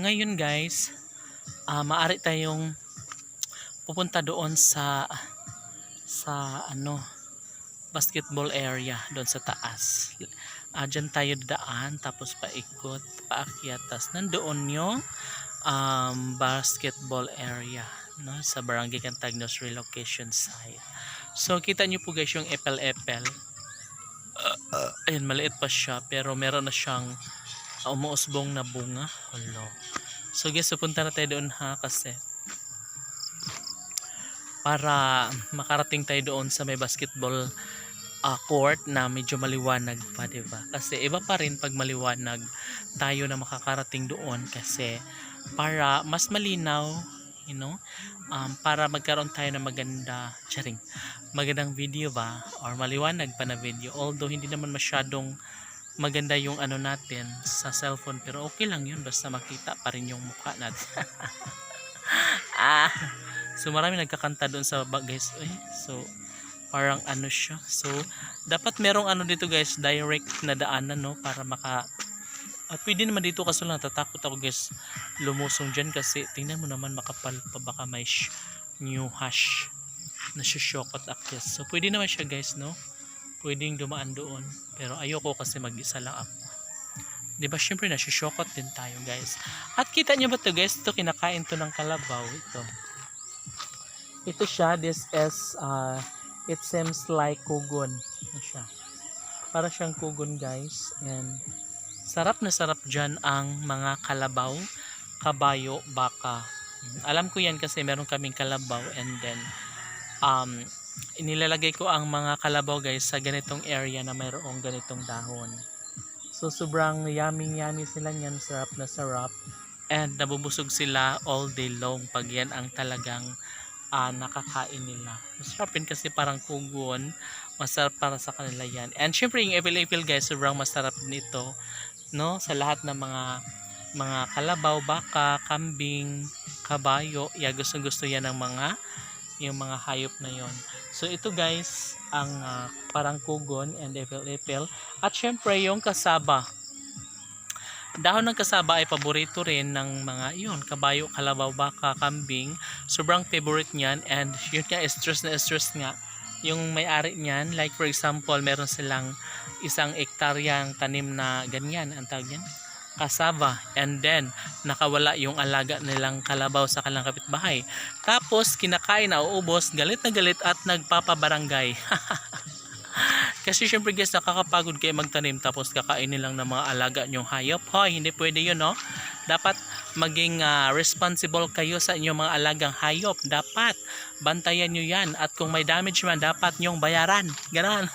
ngayon guys, maaari tayong pupunta doon sa ano, basketball area doon sa taas. Diyan tayo dadaan, tapos paikot, paakyat, tapos nandoon yung basketball area, no, sa Barangay Cantagnos Relocation Site. So kita nyo po guys yung epel-epel. Ayan, maliit pa siya pero meron na siyang umuusbong na bunga. Hello. So guys, pupunta na tayo doon ha, kasi para makarating tayo doon sa may basketball court na medyo maliwanag pa, diba? Kasi iba pa rin pag maliwanag tayo na makakarating doon, kasi para mas malinaw, you know, para magkaroon tayo ng magandang video ba, or maliwanag pa na video. Although hindi naman masyadong maganda yung ano natin sa cellphone, pero okay lang yun basta makita pa rin yung mukha natin. So marami nagkakanta doon sa guys. So parang ano siya. So dapat merong ano dito guys, direct na daanan, no, para maka pwede naman dito, kaso lang natatakot ako guys lumusong dyan, kasi tingnan mo naman makapal pa, baka may new hash na syokot akis. So pwede naman siya guys, no, pwedeng dumaan doon, pero ayoko kasi mag-isa lang ako, diba? Syempre nasyokot din tayo guys. At kita nyo ba to guys, ito kinakain to ng kalabaw. Ito siya, this is it seems like kugon siya, para siyang kugon guys. And sarap na sarap dyan ang mga kalabaw, kabayo, baka. Alam ko yan kasi meron kaming kalabaw, and then inilalagay ko ang mga kalabaw guys sa ganitong area na mayroong ganitong dahon. So sobrang yummy sila niyan, sarap na sarap, and nabubusog sila all day long pag yan ang talagang nakakain nila. Masarap yun kasi parang kugon, masarap para sa kanila yan. And syempre yung epil-epil guys, sobrang masarap nito, no, sa lahat ng mga kalabaw, baka, kambing, kabayo, gustong-gusto yan ng yung mga hayop na yon. So ito guys ang parang kugon and epil-epil. At syempre yung kasaba, dahon ng kasaba ay paborito rin ng mga kabayo, kalabaw, baka, kambing. Sobrang favorite niyan, and yun nga, stress nga yung may-ari niyan. Like for example, meron silang 1 hektaryang tanim na ganyan, ang tawag yan, kasaba, and then nakawala yung alaga nilang kalabaw sa kanilang kapitbahay. Tapos kinakain na uubos, galit na galit at nagpapabarangay. Kasi syempre guys, nakakapagod kayo magtanim tapos kakainin lang ng mga alaga nyong hayop. Hoy, hindi pwede yun, no? Dapat maging responsible kayo sa inyong mga alagang hayop. Dapat bantayan nyo yan, at kung may damage man, dapat nyong bayaran. Ganon.